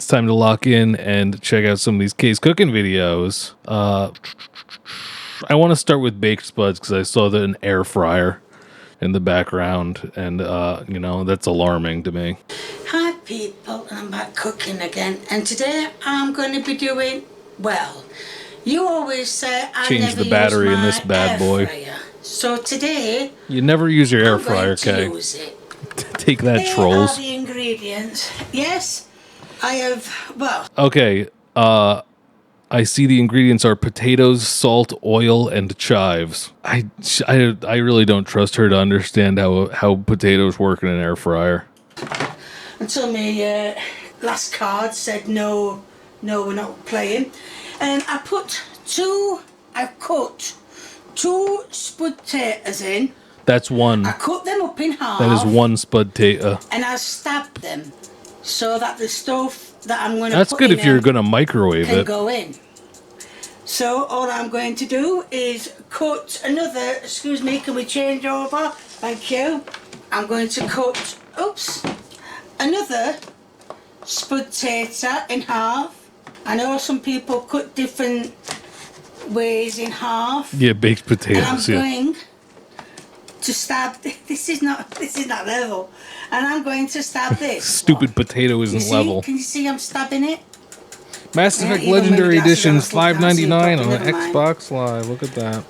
it's time to lock in and check out some of these Kay's cooking videos. I want to start with baked spuds because I saw an air fryer in the background, and that's alarming to me. Hi people, I'm back cooking again, and today I'm going to be doing, well, you always say I Change never the battery use in this my bad boy. fryer. So today You never use your air fryer, I'm going Kay. to use it. Take that, Here trolls. are the ingredients. Yes, I have, well. Okay, I see the ingredients are potatoes, salt, oil, and chives. I really don't trust her to understand how potatoes work in an air fryer. Until my last card said no, we're not playing. And I cut two spud taters in. That's one. I cut them up in half. That is one spud tater. And I stabbed them so that the stuff that I'm going to That's put good in if you're going to microwave can it. go in. So all I'm going to do is cut another, excuse me, can we change over? Thank you. I'm going to cut, another spud tater in half. I know some people cut different ways in half. Yeah, baked potatoes. And I'm going to stab. This is not level, and I'm going to stab this. Stupid potato isn't level. Can you see I'm stabbing it? Mass Effect Legendary Edition's $5.99 on Xbox Live. Look at that.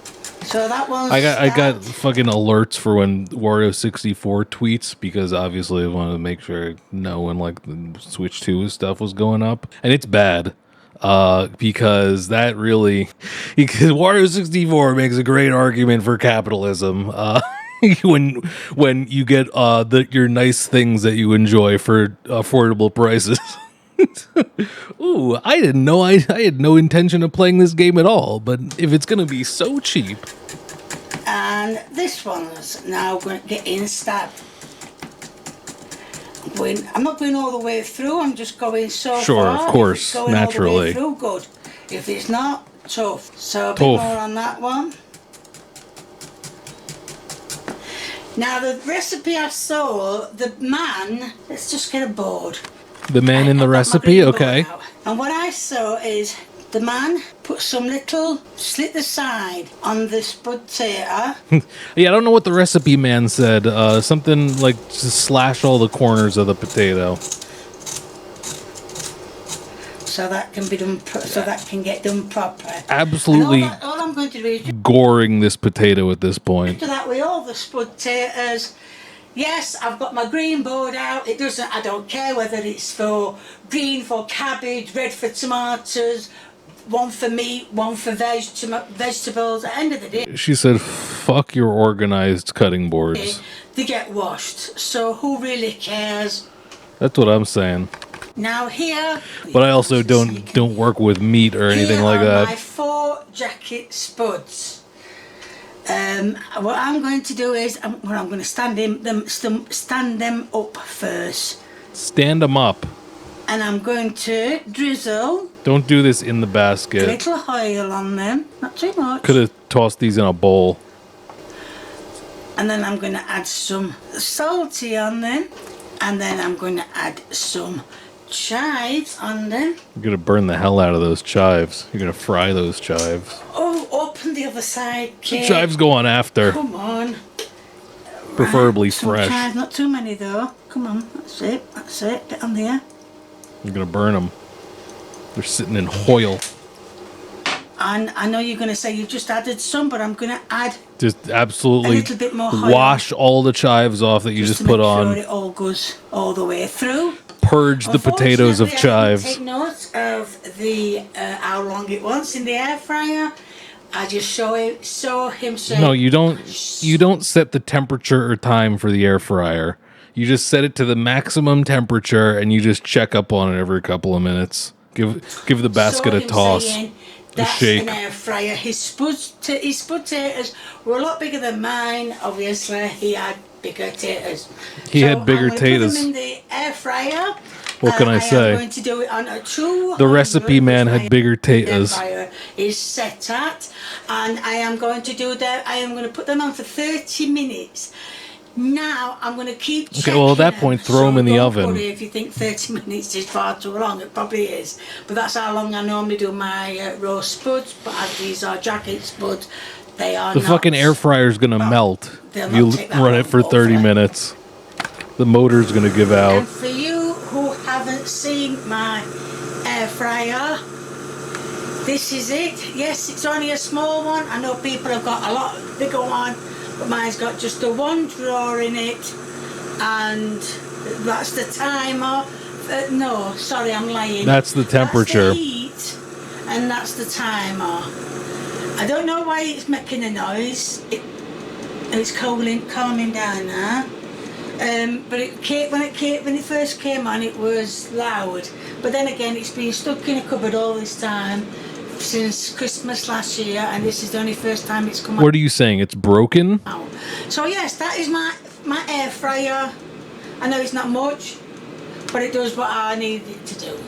So that one's I got fucking alerts for when Wario 64 tweets, because obviously I wanted to make sure I know when like the Switch 2 stuff was going up, and it's bad. Because Wario 64 makes a great argument for capitalism. When you get your nice things that you enjoy for affordable prices. Ooh, I didn't know. I had no intention of playing this game at all, but if it's going to be so cheap. And this one's now going to get in stabbed. I'm not going all the way through, I'm just going so far. Sure, of course, going naturally. All the way through, good. If it's not, tough. So a bit more on that one. Now the recipe I saw, the man, let's just get a board. The man in the recipe, okay. And what I saw is the man put some little slit the side on the spud tater. Yeah, I don't know what the recipe man said. Something like just slash all the corners of the potato. So that can be done. So that can get done proper. Absolutely. All I'm going to do is goring this potato at this point. After that, with all the spud taters. Yes, I've got my green board out. I don't care whether it's for green for cabbage, red for tomatoes, one for meat, one for vegetables. At the end of the day, she said, fuck your organized cutting boards. They get washed, so who really cares? That's what I'm saying. Now here... But I also don't work with meat or anything like that. Here are my 4 jacket spuds. What I'm going to do is, I'm going to stand them up first. Stand them up. And I'm going to drizzle. Don't do this in the basket. A little oil on them, not too much. Could have tossed these in a bowl. And then I'm going to add some salty on them. And then I'm going to add some chives on them. You're going to burn the hell out of those chives. You're going to fry those chives. Oh, open the other side, Kate. The chives go on after. Come on. Preferably some fresh. Chives, not too many though. Come on, that's it. Get on there. You're going to burn them. They're sitting in oil. And I know you're going to say you've just added some, but I'm going to add just absolutely a little bit more oil. Wash all the chives off that you just put on. Sure it all goes all the way through. Purge the potatoes of chives. I didn't take note of the how long it wants in the air fryer. I just saw him say. No, you don't set the temperature or time for the air fryer. You just set it to the maximum temperature and you just check up on it every couple of minutes. Give the basket a toss. That's shake. An air fryer. His spud taters were a lot bigger than mine. Obviously, he had bigger taters. He had bigger taters. Put them in the air fryer. What can I say? I'm going to do it on a 200. The recipe man had bigger taters. Fire is set at, and I am going to do that. I am going to put them on for 30 minutes Now I'm going to keep checking. Okay, well at that point, throw them in the don't oven. worry if you think 30 minutes is far too long, it probably is. But that's how long I normally do my roast spuds. But as these are jacket spuds, they are The not. fucking air fryer's gonna melt they'll if you not take that run long, it for 30 hopefully. minutes. The motor's gonna give And out. for you who haven't seen my air fryer, this is it. Yes, it's only a small one. I know people have got a lot bigger one, but mine's got just the one drawer in it, and that's the timer. No, sorry, I'm lying. That's the temperature. That's the heat, and that's the timer. I don't know why it's making a noise. It's calming down now. But when it first came on, it was loud. But then again, it's been stuck in a cupboard all this time since Christmas last year, and this is the only first time it's come What are you saying? It's broken? out. So yes, that is my air fryer. I know it's not much, but it does what I need it to do.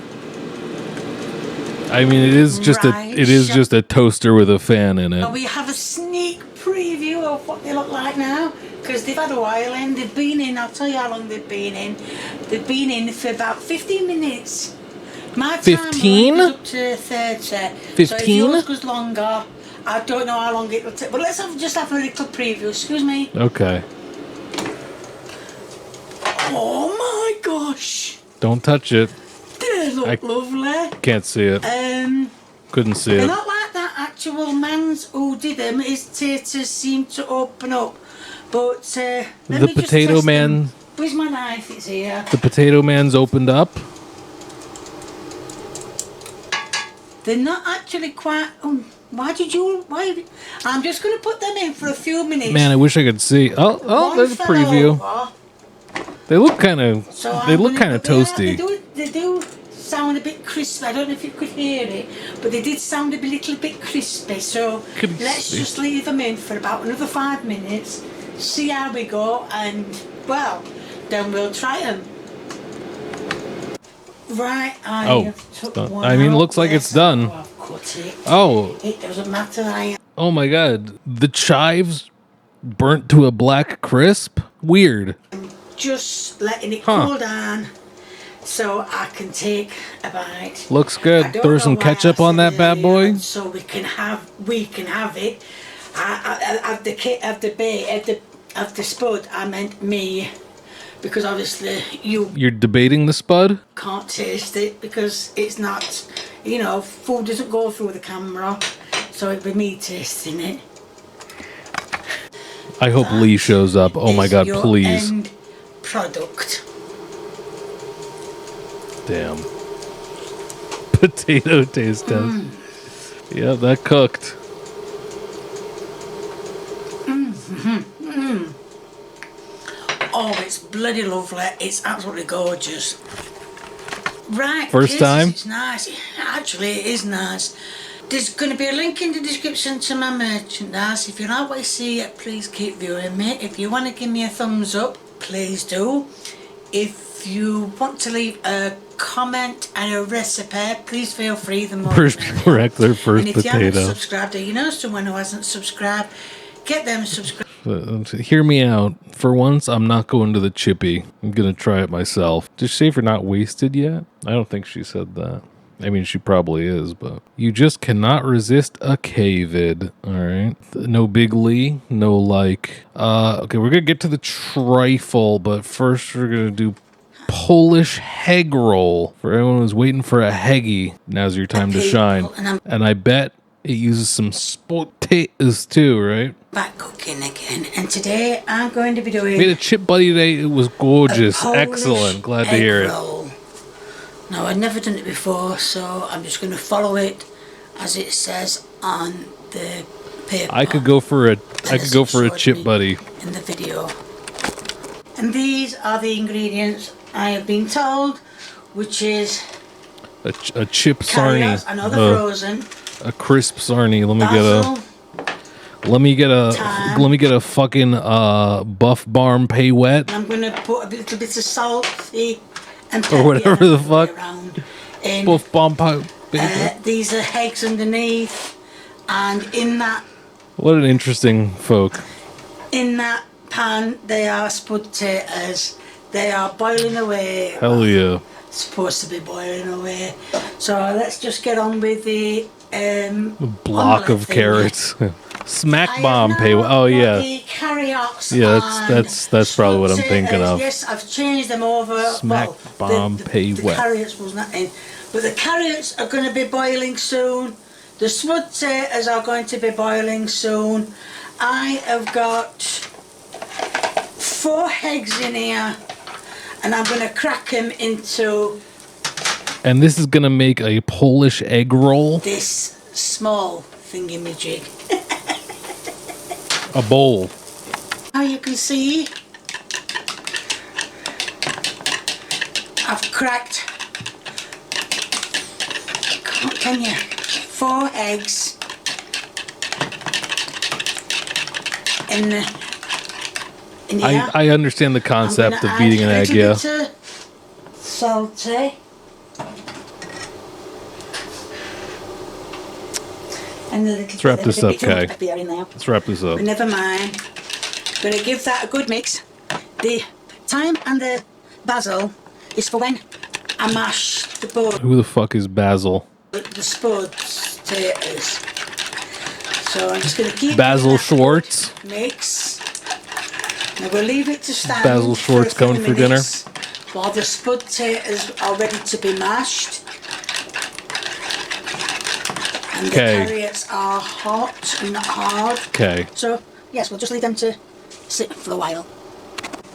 I mean, it is just a toaster with a fan in it. We have a sneak preview of what they look like now, because they've had a while in. They've been in. I'll tell you how long they've been in. They've been in for about 15 minutes. My time 15? goes up to 30. 15? So if yours goes longer, I don't know how long it will take. But let's just have a little preview. Excuse me. Okay. Oh my gosh! Don't touch it. They look lovely. Can't see it. Couldn't see They're it. not like that actual man's who did them. His taters seem to open up. But let The me just potato test man. them. Where's my knife? It's here. The potato man's opened up. They're not actually quite. Why? I'm just going to put them in for a few minutes. Man, I wish I could see. Oh, One there's a fell preview. over, They look kind of. so They I'm look gonna- kind of but toasty. They do sound a bit crispy. I don't know if you could hear it, but they did sound a little bit crispy. So Could be let's crispy. just leave them in for about another 5 minutes. See how we go, and well, then we'll try them. Right, I Oh, have it's took done. one I mean, out. looks like it's Yes, done. I've cut it. Oh, It doesn't matter. oh my God! The chives burnt to a black crisp. Weird. Just letting it Huh. cool down so I can take a bite. Looks I good. don't Throw know some why ketchup I on said that bad earlier, boy. so we can have it. Of the spud, I meant me, because obviously you You're debating the spud. can't taste it because it's not, food doesn't go through the camera, so it'd be me tasting it. I hope Lee shows up. Oh my Is God, your please. End product. Damn. Potato taste test. Yeah, that cooked. Oh, it's bloody lovely. It's absolutely gorgeous. Right. First yes, time? It's nice. Actually, it is nice. There's going to be a link in the description to my merchandise. If you like what you see, please keep viewing me. If you want to give me a thumbs up, please do. If you want to leave a comment and a recipe, please feel free. The more First, the merrier. regular first And if you haven't potato. subscribed, or you know someone who hasn't subscribed, get them subscribed. Hear me out. For once, I'm not going to the chippy. I'm gonna try it myself. Did she say if you're not wasted yet? I don't think she said that. I mean, she probably is, but you just cannot resist a K-vid. All right, no Big Lee, no like. Okay, we're gonna get to the trifle, but first we're gonna do Polish heg roll. For everyone who's waiting for a heggy, now's your time to shine. And I bet it uses some potatoes too, right? Back cooking again, and today I'm going to be doing Made a chip buddy today. It was gorgeous, Polish excellent. Glad to egg hear it. roll. Now I've never done it before, so I'm just going to follow it as it says on the paper. I could go for a chip buddy. In the video. And these are the ingredients I have been told, which is A chip carrots. sarnie. I know they're frozen. A crisp sarnie. Basil, Let me get thyme. a fucking Buff Barm pay wet. I'm going to put a little bit of salty and Or whatever pepper the fuck. around. In Buff Barm pie. these are eggs underneath, and in that What an interesting folk. pan, they are spud taters. They are boiling away. Hell yeah. Supposed to be boiling away. So let's just get on with the Block omelette of thing. carrots. Smack I bomb have pay. now Oh got yeah. the carrots. Yeah, and that's probably what I'm spud thinking taters. of. Yes, I've changed them over. Smack bomb pay the wet. carrots was not in, but the carrots are going to be boiling soon. The spud taters are going to be boiling soon. I have got 4 eggs in here, and I'm going to crack them into And this is gonna make a Polish egg roll. this small thingy-majig. A bowl. Now you can see I've cracked, can you, 4 eggs in here. I understand the concept I'm gonna of beating an add egg, a yeah. little bit of salty. And a little Let's wrap this up, Kay. pepper in there. Let's wrap this up. But never mind. Going to give that a good mix. The thyme and the basil is for when I mash the board, Who the fuck is Basil? the spuds taters. So I'm just going to keep Basil doing that Schwartz. good mix. Now we'll leave it to stand. Basil Schwartz for a few coming for dinner. minutes while the spud taters are ready to be mashed. And the Okay. carrots are hot and not hard. Okay. So, yes, we'll just leave them to sit for a while.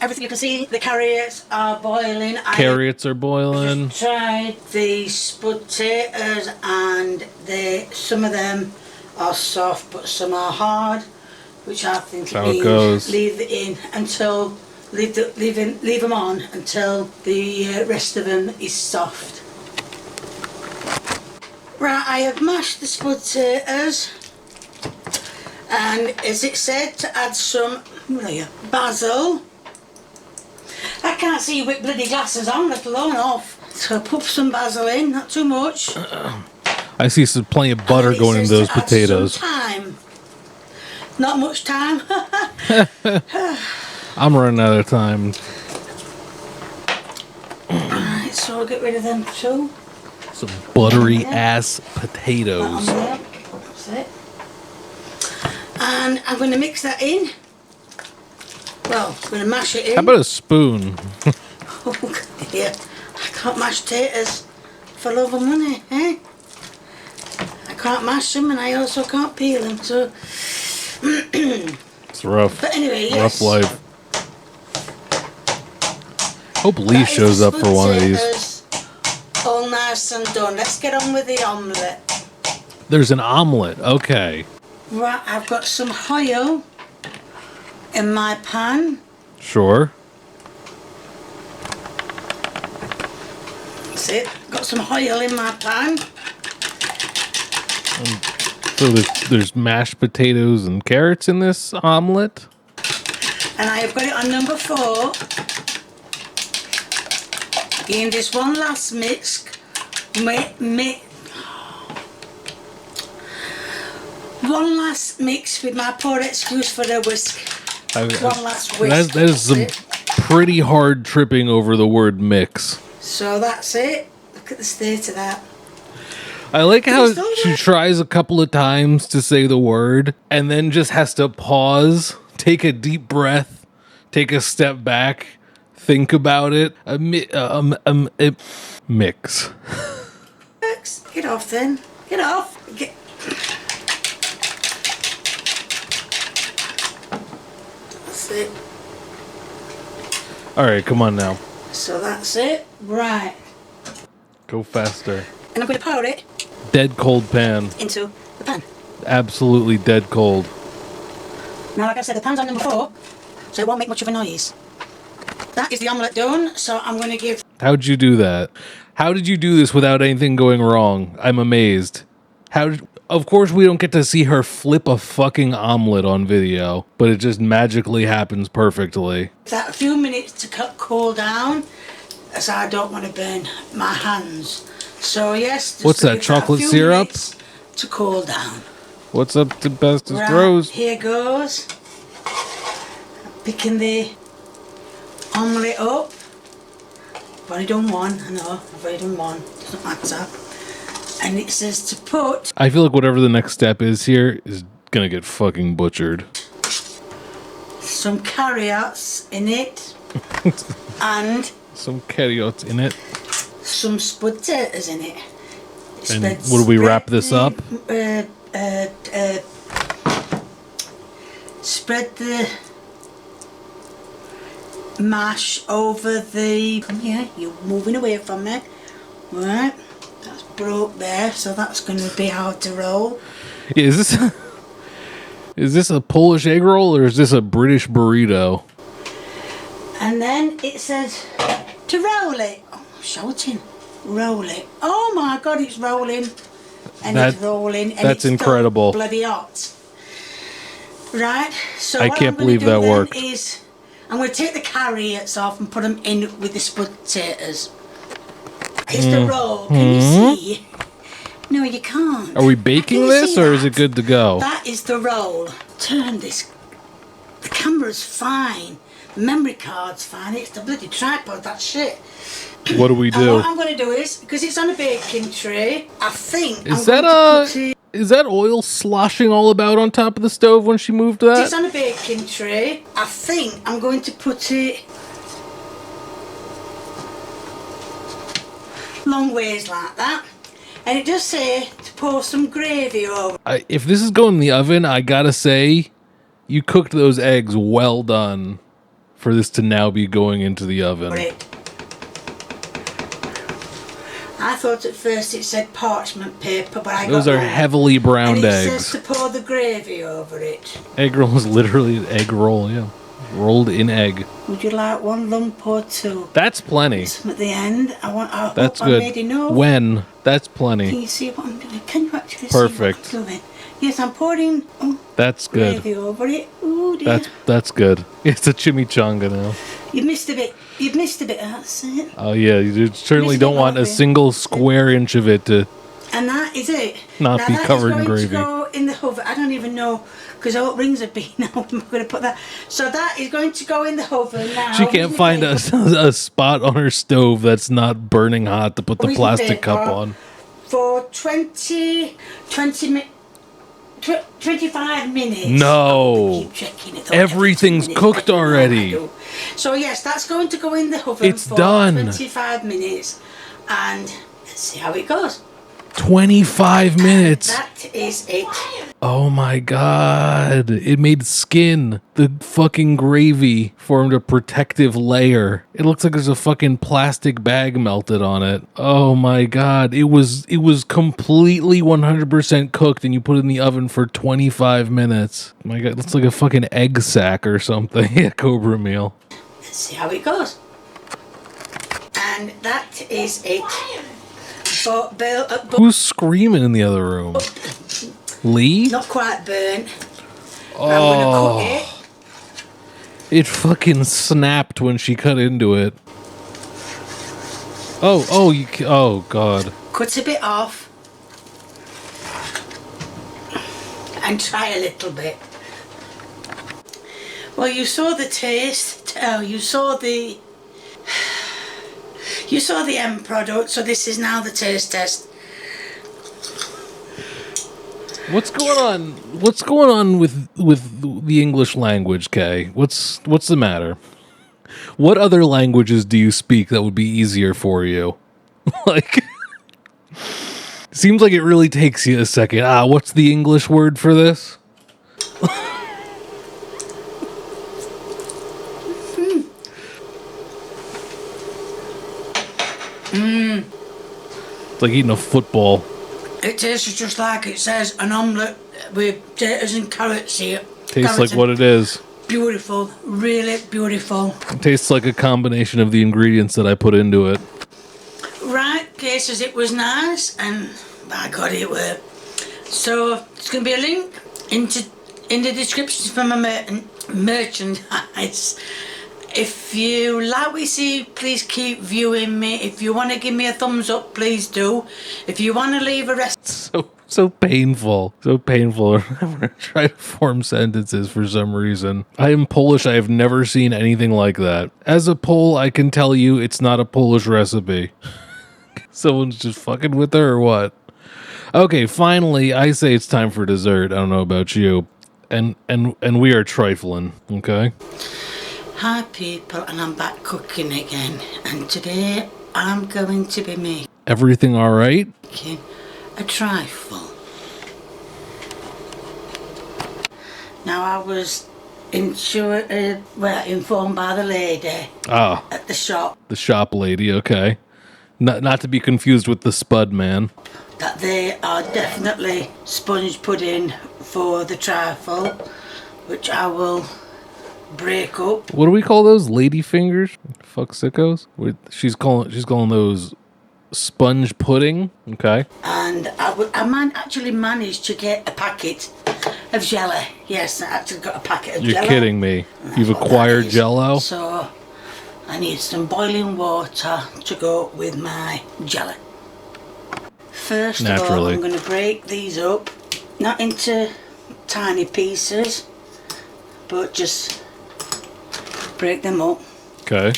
Everything you can see, the carrots are boiling. Carrots are boiling. I tried the spud taters and some of them are soft but some are hard, which I think That's how it goes. leave it in until, leave them on until the rest of them is soft. Right, I have mashed the spud taters, and as it said, to add some basil. I can't see with bloody glasses on, let alone off. So put some basil in, not too much. I see some plenty of butter And it going into says those to add potatoes. some thyme. Not much time. I'm running out of time. Right, so I'll get rid of them too. Some buttery Yeah. ass That on potatoes. there. That's it. And I'm going to mix that in. Well, I'm going to mash it in. How about a spoon? Oh dear, I can't mash taters for love of money, eh? I can't mash them and I also can't peel them, so... It's rough. But anyway, yes. Rough life. Hope Lee That is shows the up for one of these. potatoes all nice and done. Let's get on with the omelette. There's an omelet. Okay. Right, I've got some oil in my pan. Sure. That's it. Got some oil in my pan. So there's mashed potatoes and carrots in this omelet. And I have got it on number 4. In this one last mix, one last mix with my poor excuse for the whisk. One last whisk. That is some pretty hard tripping over the word mix. So that's it. Look at the state of that. I like how It's still she there. tries a couple of times to say the word and then just has to pause, take a deep breath, take a step back, think about it. Mix. Get off then. Get off. That's it. All right, come on now. So that's it. Right. Go faster. And I'm going to pour it Dead cold pan. into the pan. Absolutely dead cold. Now, like I said, the pan's on number 4, so it won't make much of a noise. That is the omelette done, so I'm going to give... How'd you do that? How did you do this without anything going wrong? I'm amazed. Of course, we don't get to see her flip a fucking omelet on video, but it just magically happens perfectly. that a few minutes to cool down, as I don't want to burn my hands. So yes, just What's that, give a chocolate few syrup? minutes to cool down. What's up to bestest Right, Rose? here goes. picking the omelette up. I've already done one, I know, I've already done one, doesn't matter. And it says to put I feel like whatever the next step is here is gonna get fucking butchered. some carrots in it and Some carrots in it. some potatoes in it. And would we wrap this up? Spread the mash over the... Yeah, you're moving away from me. Right, that's broke there, so that's going to be hard to roll. Yeah, is this a Polish egg roll or is this a British burrito? And then it says to roll it. Oh, I'm shouting. Roll it. Oh my God, it's rolling. And it's rolling. And that's it's incredible. Bloody hot. Right, so I what can't I'm gonna believe do that then worked. Is I'm going to take the carrots off and put them in with the potatoes. It's the roll. Can you see? No, you can't. Are we baking Can you this see or is that? it good to go? That is the roll. Turn this. The camera's fine. The memory card's fine. It's the bloody tripod. That's shit. What do we And do? what I'm going to do is, because it's on a baking tray, I think Is I'm that going to put it... is that oil sloshing all about on top of the stove when she moved that? It's on a baking tray. I think I'm going to put it long ways like that. And it does say to pour some gravy over If this is going in the oven, I gotta say, you cooked those eggs well done for this to now be going into the oven. it. I thought at first it said parchment paper, but I Those got are wrong. heavily browned And it eggs. says to pour the gravy over it. Egg roll is literally an egg roll, yeah. Rolled in egg. Would you like one lump or two? That's plenty. Some at the end. I That's hope good. I made enough. When? That's Can plenty. you see what I'm doing? Can you actually Perfect. see what I'm doing? Yes, I'm pouring That's good. gravy over it. Ooh dear. That's good. It's a chimichanga now. You've missed a bit. You've missed a bit. That's it. Oh yeah, you certainly Missed don't it want a over. single square inch of it to And that is it. Not now be that covered is in going gravy. to go in the oven. I don't even know because what rings a bee now. I'm going to put that. So that is going to go in the oven now. She can't find a spot on her stove that's not burning hot to put the Where's the plastic cup paper? on. For 25 minutes. No. Keep checking it. Everything's cooked already. So yes, that's going to go in the oven It's for done. 25 minutes. And let's see how it goes. 25 minutes. That is it. Oh my god. It made skin. The fucking gravy formed a protective layer. It looks like there's a fucking plastic bag melted on it. Oh my god. It was completely 100% cooked and you put it in the oven for 25 minutes. My god, it looks like a fucking egg sack or something. Yeah, Cobra meal. Let's see how it goes. And that is it. But Who's screaming in the other room? Lee? not quite burnt. Oh. I'm going to cut it. It fucking snapped when she cut into it. Oh god. Cut a bit off. And try a little bit. Well, you saw the taste. You saw the end product. So this is now the taste test. What's going on? What's going on with the English language, Kay? What's the matter? What other languages do you speak that would be easier for you? Like, seems like it really takes you a second. What's the English word for this? It's like eating a football. It tastes just like it says, an omelette with potatoes and carrots here. Tastes like what it is. Beautiful, really beautiful. It tastes like a combination of the ingredients that I put into it. Right, cases it was nice, and by God it were. So it's going to be a link in the description for my merchandise. If you like what you see, please keep viewing me. If you want to give me a thumbs up, please do. If you want to leave a rest, So painful. So painful. I'm gonna try to form sentences for some reason. I am Polish. I have never seen anything like that. As a Pole, I can tell you it's not a Polish recipe. Someone's just fucking with her or what? Okay, finally, I say it's time for dessert. I don't know about you. And we are trifling, okay? Hi people, and I'm back cooking again. And today I'm going to be making Everything all right? a trifle. Now I was informed by the lady at the shop. The shop lady, okay. Not to be confused with the Spud man. That they are definitely sponge pudding for the trifle, which I will break up. What do we call those? Lady fingers? Fuck sickos? She's calling those sponge pudding. Okay. And I actually managed to get a packet of jelly. Yes, I actually got a packet of jelly. You're kidding me. You've acquired Jello? So I need some boiling water to go with my jelly. First of all, I'm going to break these up, not into tiny pieces, but just break them up. Okay.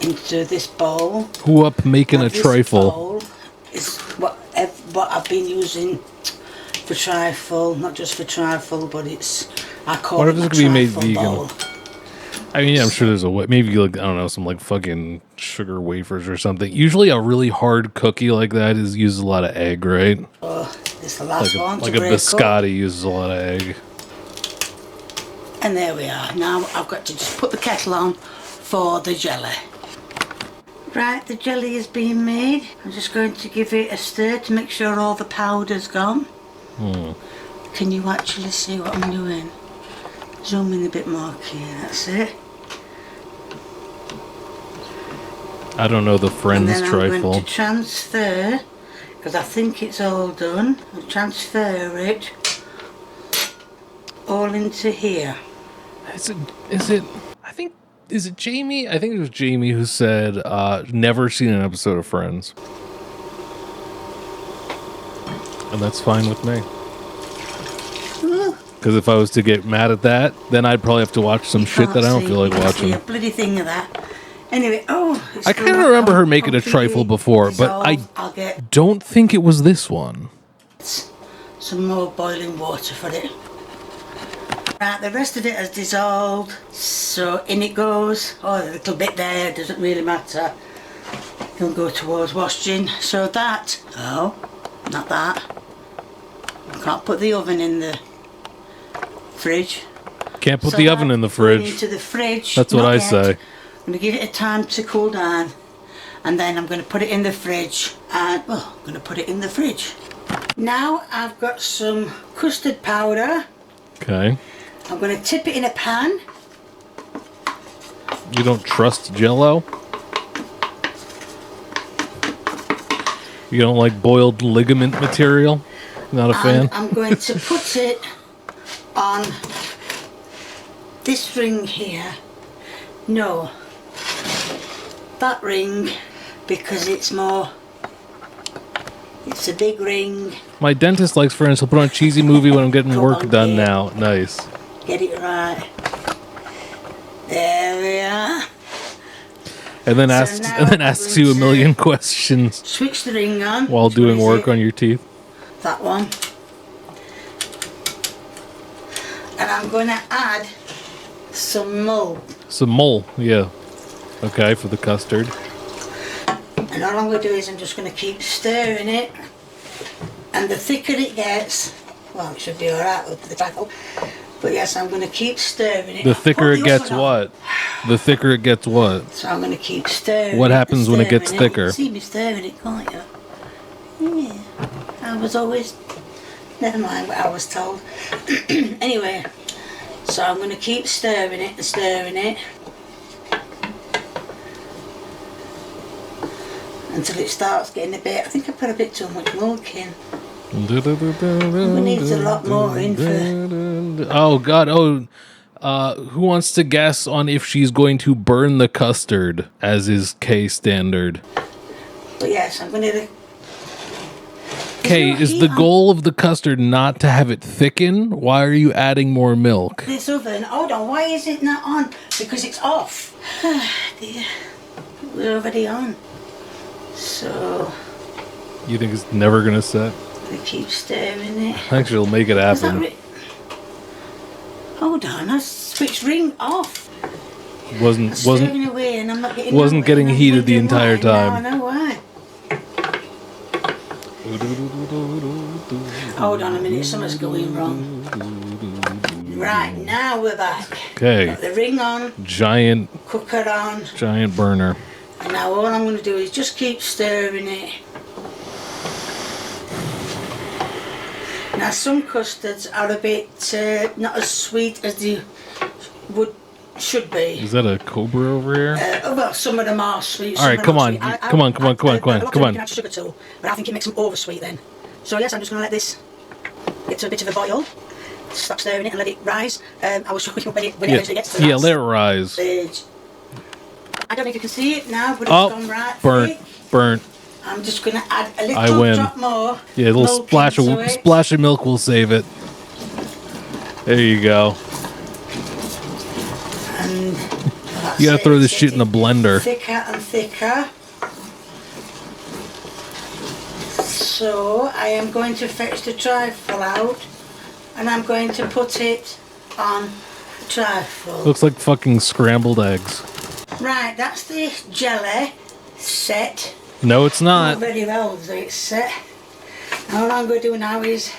Into this bowl. Who up making a trifle? This bowl is what I've been using for trifle, not just for trifle, but I call what it if this my could be made trifle vegan? bowl. I mean, yeah, I'm sure there's a way. Maybe like I don't know, some like fucking sugar wafers or something. Usually, a really hard cookie like that uses a lot of egg, right? Oh, this is the last one. Like a biscotti uses a lot of egg. And there we are. Now I've got to just put the kettle on for the jelly. Right, the jelly is being made. I'm just going to give it a stir to make sure all the powder's gone. Can you actually see what I'm doing? Zoom in a bit more, here. That's it. I don't know the Friends and then trifle. I'm going to transfer, because I think it's all done. I'll transfer it all into here. Is it? I think. Is it Jamie? I think it was Jamie who said, never seen an episode of Friends. And that's fine with me. Because if I was to get mad at that, then I'd probably have to watch some shit that I don't feel like watching. A bloody thing of that. Anyway, I kind of remember her making a trifle before, but I don't think it was this one. Some more boiling water for it. Right, the rest of it has dissolved, so in it goes. Oh, a little bit there, doesn't really matter. It'll go towards washing. So that, not that. I can't put the oven in the fridge. Can't put the oven in the fridge. Into the fridge. That's what I say. I'm going to give it a time to cool down, and then I'm going to put it in the fridge. And I'm going to put it in the fridge. Now I've got some custard powder. Okay. I'm going to tip it in a pan. You don't trust Jello? You don't like boiled ligament material? Not a fan? I'm going to put it on this ring here. No, that ring, because it's a big ring. My dentist likes Friends. He'll put on a cheesy movie when I'm getting work done now. Nice. Get it right. There we are. And then asks you a million questions. Switch the ring on. While doing work on your teeth. That one. And I'm going to add some mull. Some mull, yeah. Okay, for the custard. And all I'm going to do is I'm just going to keep stirring it. And the thicker it gets, well, it should be alright with the tackle. But yes, I'm going to keep stirring it. The thicker it gets what? The thicker it gets what? So I'm going to keep stirring. What happens when it gets thicker? You can see me stirring it, can't you? Yeah. I was always... Never mind what I was told. Anyway, so I'm going to keep stirring it and stirring it. Until it starts getting a bit... I think I put a bit too much milk in. We need a lot more in for... Oh, God. Who wants to guess on if she's going to burn the custard, as is K standard? But yes, I'm going to Okay, no is heat the on goal of the custard not to have it thicken? Why are you adding more milk? this oven. Hold on, why is it not on? Because it's off. Dear. We're already on. So You think it's never gonna set? we keep stirring it. Actually, it'll make it Is that happen. Hold on, I switched ring off. Wasn't Stirring away and I'm not getting wasn't nowhere, getting and I'm heated the wondering entire why. time. Now I know why. Hold on a minute, something's going wrong. Right, now we're back. Okay. Got the ring on, Giant cooker on, burner. and now all I'm going to do is just keep stirring it. Now some custards are a bit not as sweet as they should be. Is that a cobra over here? Well, some of them are sweet. All right, come on, come on. A lot of them can add sugar too, but I think it makes them over sweet then. So yes, I'm just going to let this get to a bit of a boil. Stop stirring it and let it rise. I will show you when it eventually gets to that let it rise. stage. I don't know if you can see it now, but it's gone right thick. Burnt. I'm just going to add a I little win. drop more. Yeah, a little milk into it. splash of milk will save it. There you go. And You gotta throw this shit in the blender. Thicker and thicker. So I am going to fetch the trifle out, and I'm going to put it on the trifle. Looks like fucking scrambled eggs. Right, that's the jelly set. No, it's Not not. very well, so it's set. Now all I'm going to do now is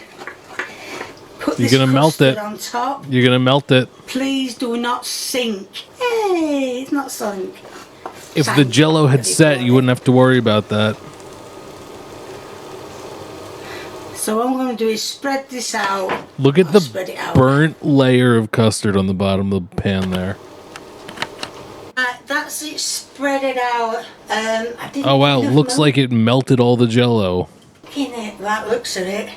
put You're this gonna melt custard it. on top. You're gonna melt it. Please do not sink. Hey, it's not sunk. If the jello had set, you wouldn't have to worry about that. So what I'm going to do is spread this out. Look at I'll spread it the out. burnt layer of custard on the bottom of the pan there. That's it, spread it out. I didn't Oh wow, put enough looks milk like it melted all the jello. in it. That looks at it.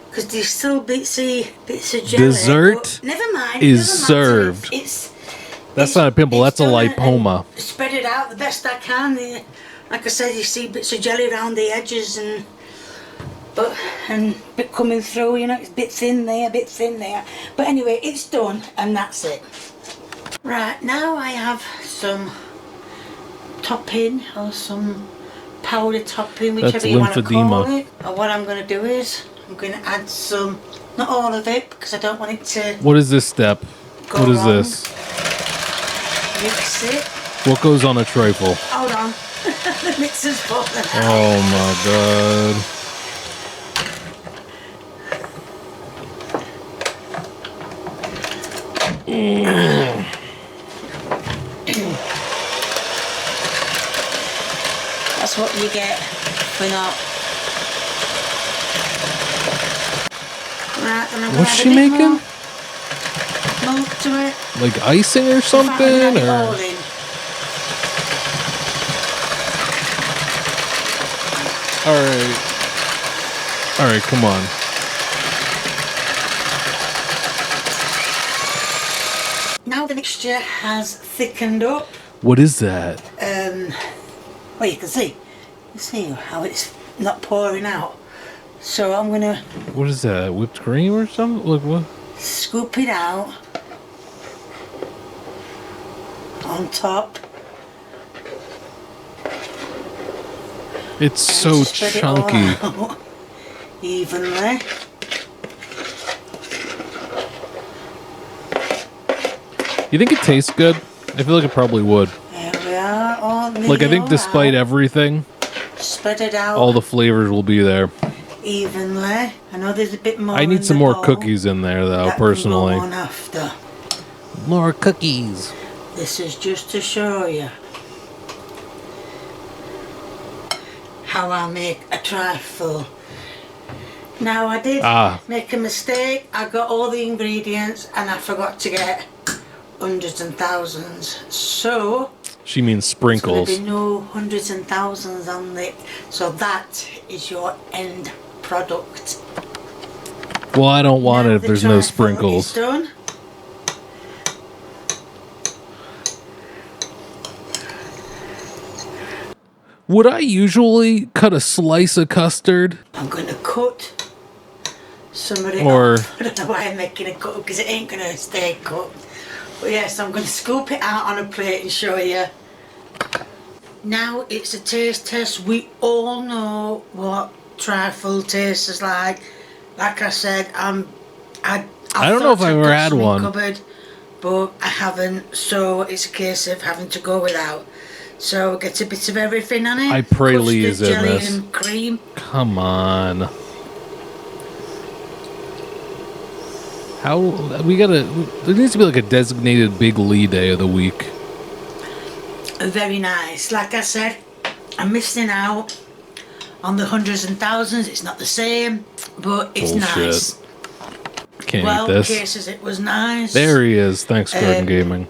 Because there's still bits of jelly. Dessert but never mind. is doesn't matter. served. That's not a pimple, that's a lipoma. Spread it out the best I can. Like I said, you see bits of jelly around the edges and bit coming through, you know, it's a bit thin there, a bit thin there. But anyway, it's done and that's it. Right, now I have some topping or some powder topping, whichever That's you want to call lymphedema. it. And what I'm going to do is, I'm going to add some, not all of it, because I don't want it to What is this step? go What is wrong. this? Mix it. What goes on a trifle? Hold on. The mixer's falling out. Oh my god. That's what you get for not. Right, and I'm What's gonna she add a bit making? more milk to it. Like icing or In fact, I'm something? gonna add it all Or in. Alright, come on. Now the mixture has thickened up. What is that? Well, you can see. You see how it's not pouring out. So I'm gonna What is that? Whipped cream or something? Look, what? scoop it out on top. It's so Spread it all chunky. out evenly. You think it tastes good? I feel like it probably would. There we are. All Like, I think all despite out. everything, Spread it out all the flavors will be there. evenly. I know there's a bit more. I in need some the more bowl. cookies in there, though, That can go personally. on after. More cookies. This is just to show you how I make a trifle. Now I did make a mistake. I got all the ingredients and I forgot to get hundreds and thousands. So She means there's going sprinkles. to be no hundreds and thousands on it. So that is your end product. Well, I don't want Now it if the there's no trifle sprinkles. is done. Would I usually cut a slice of custard? I'm going to cut some of it Or- off. I don't know why I'm making a cut because it ain't going to stay cut. But yes, I'm going to scoop it out on a plate and show you. Now it's a taste test. We all know what trifle tastes like. Like I said, I don't know if I've ever got had some in one. Cupboard, but I haven't. So it's a case of having to go without. So get a bit of everything on it. I pray Lee Custard, is in jelly this. and cream. Come on. How we gotta? There needs to be like a designated Big Lee day of the week. Very nice. Like I said, I'm missing out on the hundreds and thousands. It's not the same, but it's Bullshit. nice. Can't Well, eat this. cases it was nice. There he is. Thanks, Gordon Gaming.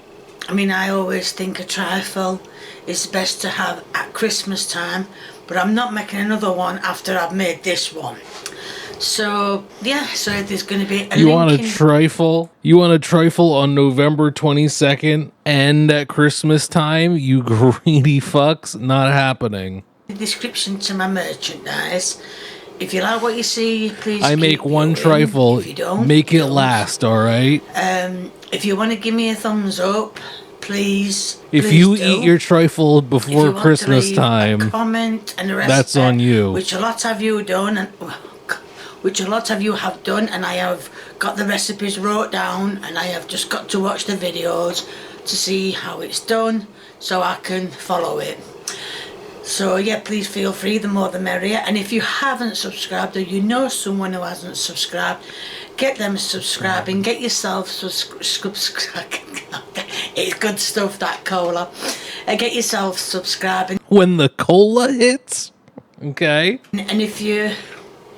I mean, I always think a trifle is best to have at Christmas time, but I'm not making another one after I've made this one. So yeah, so there's going to be a You link want a in trifle? You want a trifle on November 22nd and at Christmas time? You greedy fucks. Not happening. the description to my merchandise. If you like what you see, please. I make keep one going. trifle. If you don't, Make it don't. last, all right? If you want to give me a thumbs up, please. If please you do. eat your trifle If you before want to Christmas leave time, a comment and a that's on you. which a lot of you done, and which a lot of you have done, and I have got the recipes wrote down, and I have just got to watch the videos to see how it's done, so I can follow it. So yeah, please feel free, the more the merrier. And if you haven't subscribed, or you know someone who hasn't subscribed, get them subscribing, get yourself subscribing. It's good stuff, that cola. Get yourself subscribing. When the cola hits, okay? And if you,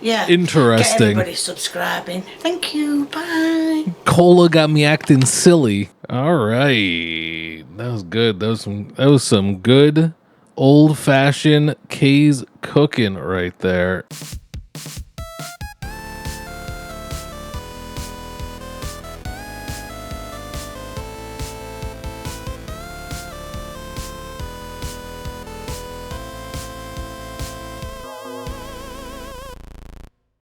yeah, Interesting. get everybody subscribing. Thank you, bye. Cola got me acting silly. All right, that was good. That was some good old-fashioned K's cooking right there.